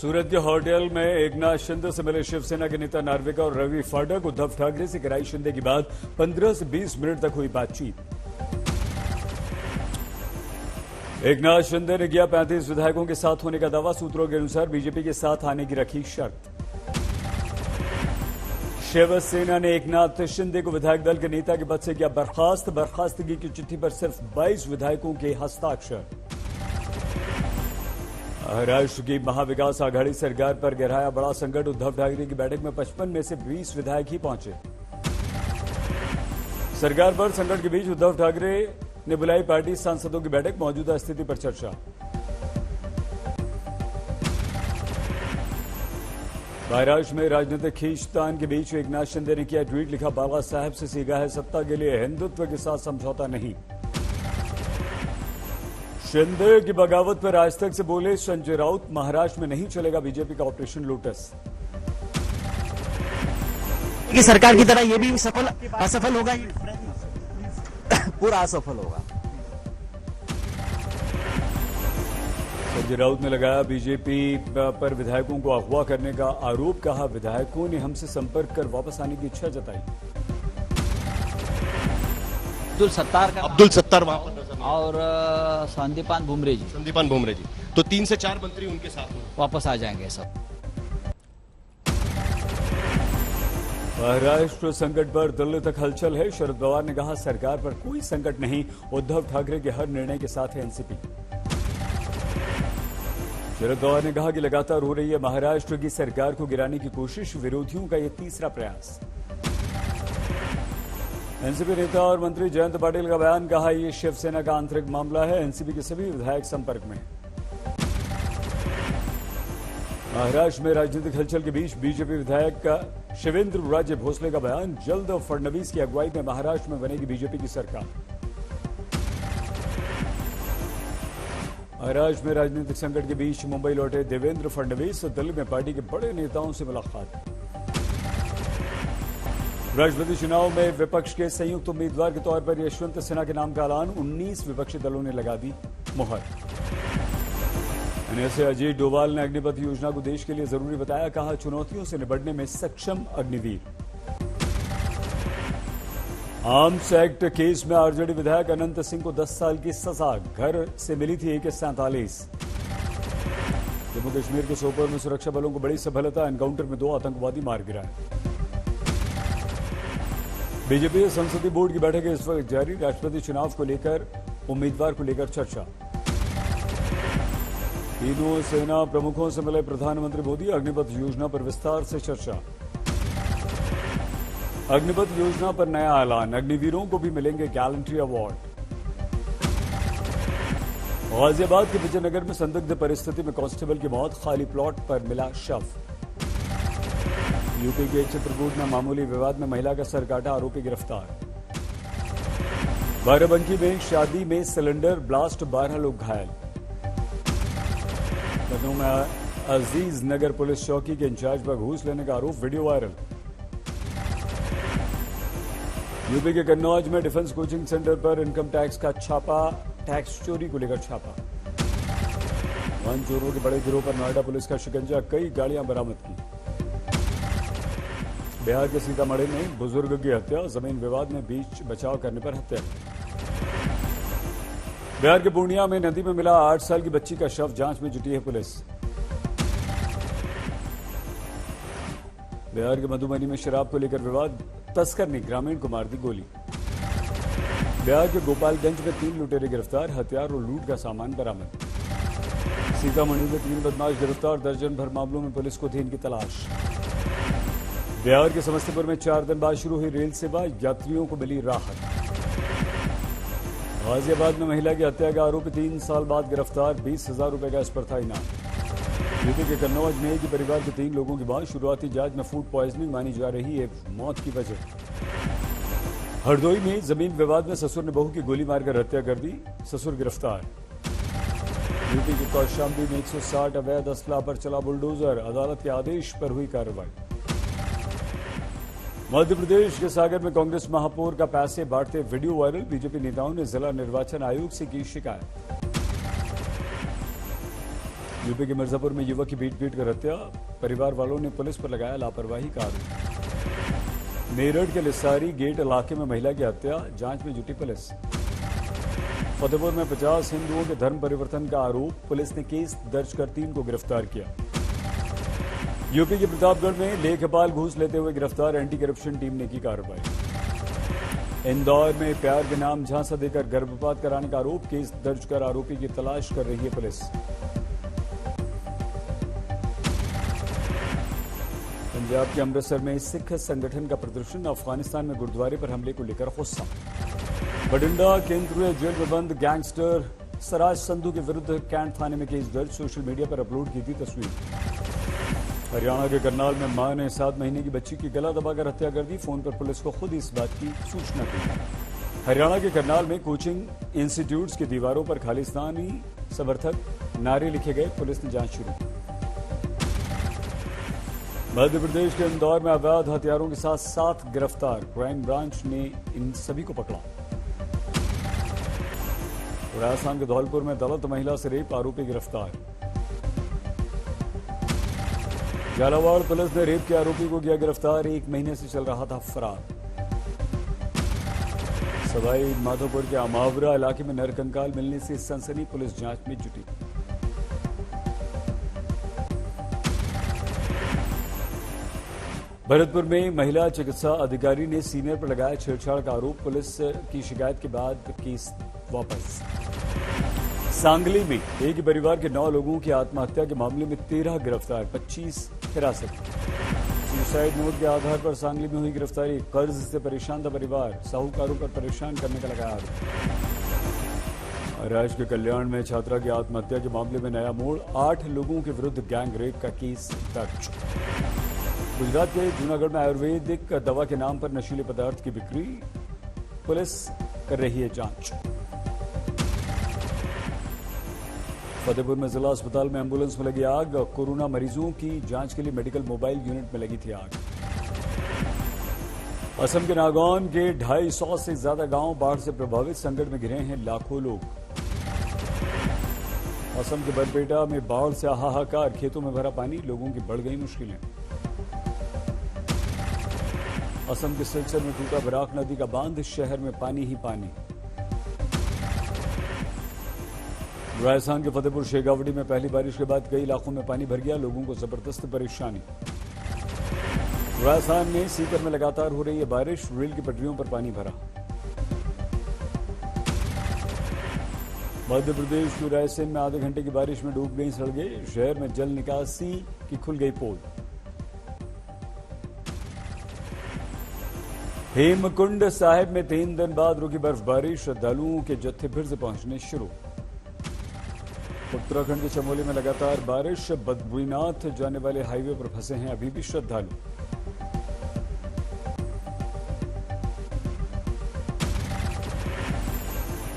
सूरत के होटल में एकनाथ शिंदे से मिले शिवसेना के नेता नार्वेकर और रवि फाटक। उद्धव ठाकरे से कराई शिंदे की बात 15 से 20 मिनट तक हुई बातचीत। एकनाथ शिंदे ने किया 35 विधायकों के साथ होने का दावा। सूत्रों के अनुसार बीजेपी के साथ आने की रखी शर्त। शिवसेना ने एकनाथ शिंदे को विधायक दल के नेता के पद से किया बर्खास्त। बर्खास्तगी की चिट्ठी पर सिर्फ 22 विधायकों के हस्ताक्षर। महाराष्ट्र की महाविकास आघाड़ी सरकार पर गहराया बड़ा संकट। उद्धव ठाकरे की बैठक में 55 में से 20 विधायक ही पहुंचे। सरकार पर संकट के बीच उद्धव ठाकरे ने बुलाई पार्टी सांसदों की बैठक। मौजूदा स्थिति पर चर्चा। महाराष्ट्र में राजनीतिक खींचतान के बीच एकनाथ शिंदे ने किया ट्वीट। लिखा, बाबा साहब से सीखा है सत्ता के लिए हिंदुत्व के साथ समझौता नहीं। शिंदे की बगावत पर आज तक से बोले संजय राउत। महाराष्ट्र में नहीं चलेगा बीजेपी का ऑपरेशन लोटस। की सरकार की तरह ये भी असफल होगा, पूरा असफल होगा। संजय राउत ने लगाया बीजेपी पर विधायकों को अगवा करने का आरोप। कहा, विधायकों ने हमसे संपर्क कर वापस आने की इच्छा जताई। अब्दुल सत्तार वहां पर और संदीपान बुमरे जी, तो 3 से 4 मंत्री उनके साथ वापस आ जाएंगे सब। महाराष्ट्र संकट पर दिल्ली तक हलचल है। शरद पवार ने कहा, सरकार पर कोई संकट नहीं। उद्धव ठाकरे के हर निर्णय के साथ है एनसीपी। शरद पवार ने कहा कि लगातार हो रही है महाराष्ट्र की सरकार को गिराने की कोशिश। विरोधियों का यह तीसरा प्रयास। एनसीपी नेता और मंत्री जयंत पाटिल का बयान। कहा, यह शिवसेना का आंतरिक मामला है। एनसीपी के सभी विधायक संपर्क में। महाराष्ट्र में राजनीतिक हलचल के बीच बीजेपी विधायक का शिवेंद्र राजे भोसले का बयान। जल्द फडणवीस की अगुवाई में महाराष्ट्र में बनेगी बीजेपी की सरकार। महाराष्ट्र में राजनीतिक संकट के बीच मुंबई लौटे देवेंद्र फडणवीस। दिल्ली में पार्टी के बड़े नेताओं से मुलाकात। राष्ट्रपति चुनाव में विपक्ष के संयुक्त उम्मीदवार के तौर पर यशवंत सिन्हा के नाम का ऐलान। 19 विपक्षी दलों ने लगा दी मुहर। ऐसे अजय डोभाल ने अग्निपथ योजना को देश के लिए जरूरी बताया। कहा, चुनौतियों से निपटने में सक्षम अग्निवीर। आर्म्स एक्ट केस में आरजेडी विधायक अनंत सिंह को 10 साल की सजा। घर से मिली थी AK-47। जम्मू कश्मीर के सोपोर में सुरक्षा बलों को बड़ी सफलता। एनकाउंटर में 2 आतंकवादी मार गिराए। बीजेपी संसदीय बोर्ड की बैठक इस वक्त जारी। राष्ट्रपति चुनाव को लेकर उम्मीदवार को लेकर चर्चा। तीनों सेना प्रमुखों से मिले प्रधानमंत्री मोदी। अग्निपथ योजना पर विस्तार से चर्चा। अग्निपथ योजना पर नया ऐलान। अग्निवीरों को भी मिलेंगे गैलेंट्री अवार्ड। गाजियाबाद के विजयनगर में संदिग्ध परिस्थिति में कांस्टेबल की मौत। खाली प्लॉट पर मिला शव। यूपी के चित्रकूट में मामूली विवाद में महिला का सर काटा। आरोपी गिरफ्तार। बाराबंकी में शादी में सिलेंडर ब्लास्ट, 12 लोग घायल। लखनऊ में अजीज नगर पुलिस चौकी के इंचार्ज पर घूस लेने का आरोप। Video viral. यूपी के कन्नौज में डिफेंस कोचिंग सेंटर पर इनकम टैक्स का छापा। टैक्स चोरी को लेकर छापा। वन चोरों के बड़े गिरोह पर नोएडा पुलिस का शिकंजा। कई गाड़ियां बरामद की। बिहार के सीतामढ़ी में बुजुर्ग की हत्या। जमीन विवाद में बीच बचाव करने पर हत्या। बिहार के पूर्णिया में नदी में मिला 8 साल की बच्ची का शव। जांच में जुटी है पुलिस। बिहार के मधुबनी में शराब को लेकर विवाद। तस्कर ने ग्रामीण को मार दी गोली। बिहार के गोपालगंज में 3 लुटेरे गिरफ्तार। हथियार और लूट का सामान बरामद। सीतामढ़ी में 3 बदमाश गिरफ्तार। दर्जन भर मामलों में पुलिस को थी इनकी तलाश। बिहार के समस्तीपुर में 4 दिन बाद शुरू हुई रेल सेवा। यात्रियों को मिली राहत। गाजियाबाद में महिला की हत्या का आरोपी 3 साल बाद गिरफ्तार। 20,000 रुपए का इस पर था इनाम। यूपी के कन्नौज में एक ही परिवार के 3 लोगों की मौत। शुरुआती जांच में फूड पॉइजनिंग मानी जा रही है मौत की वजह। हरदोई में जमीन विवाद में ससुर ने बहू की गोली मारकर हत्या कर दी। ससुर गिरफ्तार। यूपी के कौशाम्बी में 160 अवैध असला पर चला बुलडोजर। अदालत के आदेश पर हुई कार्रवाई। मध्य प्रदेश के सागर में कांग्रेस महापौर का पैसे बांटते वीडियो वायरल। बीजेपी नेताओं ने जिला निर्वाचन आयोग से की शिकायत। यूपी के मिर्जापुर में युवक की पीट कर हत्या, परिवार वालों ने पुलिस पर लगाया लापरवाही का आरोप। मेरठ के लिसारी गेट इलाके में महिला की हत्या, जांच में जुटी पुलिस। फतेहपुर में 50 हिंदुओं के धर्म परिवर्तन का आरोप, पुलिस ने केस दर्ज कर 3 को गिरफ्तार किया। यूपी के प्रतापगढ़ में लेखपाल घूस लेते हुए गिरफ्तार, एंटी करप्शन टीम ने की कार्रवाई। इंदौर में प्यार के नाम झांसा देकर गर्भपात कराने का आरोप, केस दर्ज कर आरोपी की तलाश कर रही है पुलिस। पंजाब के अमृतसर में सिख संगठन का प्रदर्शन, अफगानिस्तान में गुरुद्वारे पर हमले को लेकर गुस्सा। बठिंडा केंद्रीय जेल में बंद गैंगस्टर सराज संधू के विरुद्ध कैंट थाने में केस दर्ज, सोशल मीडिया पर अपलोड की थी तस्वीर। हरियाणा के करनाल में मां ने 7 महीने की बच्ची की गला दबाकर हत्या कर दी, फोन पर पुलिस को खुद इस बात की सूचना दी। हरियाणा के करनाल में कोचिंग इंस्टीट्यूट्स की दीवारों पर खालिस्तानी समर्थक नारे लिखे गए, पुलिस ने जांच शुरू की। मध्य प्रदेश के इंदौर में अवैध हथियारों के साथ 7 गिरफ्तार, क्राइम ब्रांच ने इन सभी को पकड़ा। राजस्थान के धौलपुर में दलित महिला से रेप, आरोपी गिरफ्तार। झालावाड़ पुलिस ने रेप के आरोपी को किया गिरफ्तार, 1 महीने से चल रहा था फरार। सवाई माधोपुर के अमावरा इलाके में नरकंकाल मिलने से सनसनी, पुलिस जांच में जुटी। भरतपुर में महिला चिकित्सा अधिकारी ने सीनियर पर लगाया छेड़छाड़ का आरोप, पुलिस की शिकायत के बाद केस वापस। सांगली में एक ही परिवार के 9 लोगों की आत्महत्या के मामले में 13 गिरफ्तार, 25 हिरासत। सुसाइड नोट के आधार पर सांगली में हुई गिरफ्तारी, कर्ज से परेशान था परिवार, साहूकारों पर परेशान करने का लगाया आरोप। महाराष्ट्र के कल्याण में छात्रा की आत्महत्या के मामले में नया मोड़, 8 लोगों के विरुद्ध गैंग रेप का केस दर्ज। गुजरात के जूनागढ़ में आयुर्वेदिक दवा के नाम पर नशीले पदार्थ की बिक्री, पुलिस कर रही है जांच। फतेहपुर में जिला अस्पताल में एम्बुलेंस में लगी आग, कोरोना मरीजों की जांच के लिए मेडिकल मोबाइल यूनिट में लगी थी आग। असम के नागौन के 250 से ज्यादा गांव बाढ़ से प्रभावित, संकट में घिरे हैं लाखों लोग। असम के बरपेटा में बाढ़ से हाहाकार, खेतों में भरा पानी, लोगों की बढ़ गई मुश्किलें। असम के सिलचर में टूटा बराक नदी का बांध, शहर में पानी ही पानी। राजस्थान के फतेहपुर शेखावटी में पहली बारिश के बाद कई इलाकों में पानी भर गया, लोगों को जबरदस्त परेशानी। राजस्थान में सीकर में लगातार हो रही है बारिश, रेल की पटरियों पर पानी भरा। मध्य प्रदेश के रायसेन में आधे घंटे की बारिश में डूब गई सड़कें, शहर में जल निकासी की खुल गई पोल। हेमकुंड साहिब में 3 दिन बाद रुकी बर्फबारी, श्रद्धालुओं के जत्थे फिर से पहुंचने शुरू। उत्तराखंड के चमोली में लगातार बारिश, बद्रीनाथ जाने वाले हाईवे पर फंसे हैं अभी भी श्रद्धालु।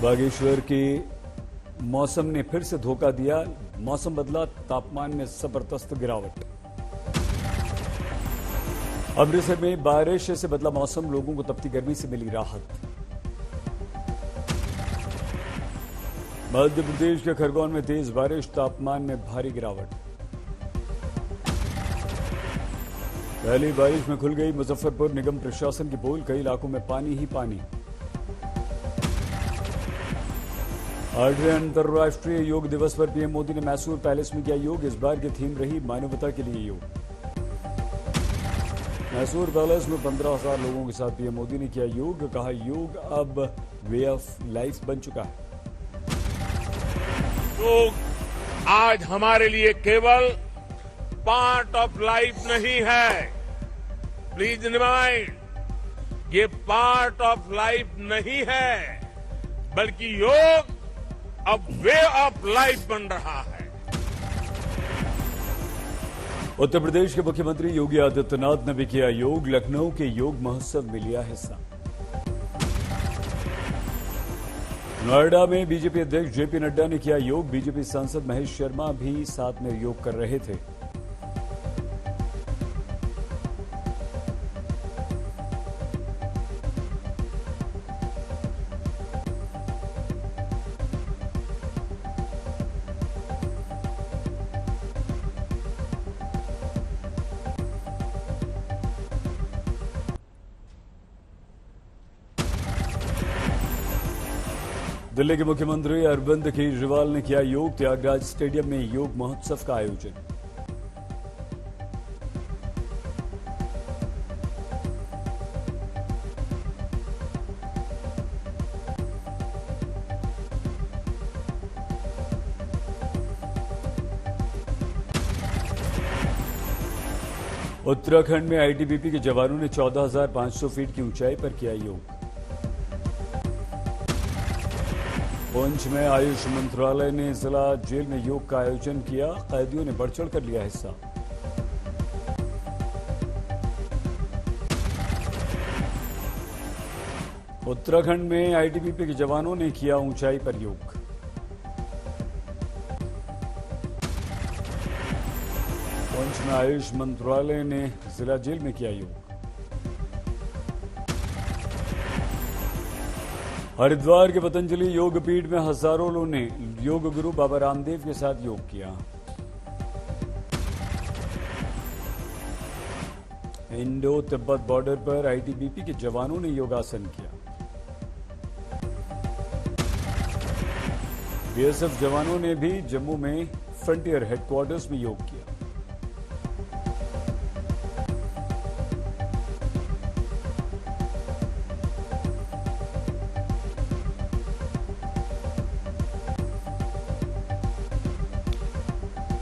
बागेश्वर के मौसम ने फिर से धोखा दिया, मौसम बदला, तापमान में जबरदस्त गिरावट। अमृतसर में बारिश से बदला मौसम, लोगों को तपती गर्मी से मिली राहत। मध्य प्रदेश के खरगोन में तेज बारिश, तापमान में भारी गिरावट। पहली बारिश में खुल गई मुजफ्फरपुर निगम प्रशासन की पोल, कई इलाकों में पानी ही पानी। 8वें अंतर्राष्ट्रीय योग दिवस पर पीएम मोदी ने मैसूर पैलेस में किया योग, इस बार की थीम रही मानवता के लिए योग। मैसूर पैलेस में 15,000 लोगों के साथ पीएम मोदी ने किया योग, कहा योग अब वे ऑफ लाइफ बन चुका है। योग आज हमारे लिए केवल पार्ट ऑफ लाइफ नहीं है, प्लीज रिमाइंड, ये पार्ट ऑफ लाइफ नहीं है, बल्कि योग अब वे ऑफ लाइफ बन रहा है। उत्तर प्रदेश के मुख्यमंत्री योगी आदित्यनाथ ने भी किया योग, लखनऊ के योग महोत्सव में लिया हिस्सा। नोएडा में बीजेपी अध्यक्ष जेपी नड्डा ने किया योग, बीजेपी सांसद महेश शर्मा भी साथ में योग कर रहे थे। दिल्ली के मुख्यमंत्री अरविंद केजरीवाल ने किया योग। त्यागराज स्टेडियम में योग महोत्सव का आयोजन। उत्तराखंड में आईटीबीपी के जवानों ने 14,500 फीट की ऊंचाई पर किया योग। पुंछ में आयुष मंत्रालय ने जिला जेल में योग का आयोजन किया। कैदियों ने बढ़ चढ़कर लिया हिस्सा। उत्तराखंड में आईटीबीपी के जवानों ने किया ऊंचाई पर योग। पुंछ में आयुष मंत्रालय ने जिला जेल में किया योग। हरिद्वार के पतंजलि योग पीठ में हजारों लोगों ने योग गुरु बाबा रामदेव के साथ योग किया। इंडो तिब्बत बॉर्डर पर आईटीबीपी के जवानों ने योगासन किया। बीएसएफ जवानों ने भी जम्मू में फ्रंटियर हेडक्वार्टर्स में योग किया।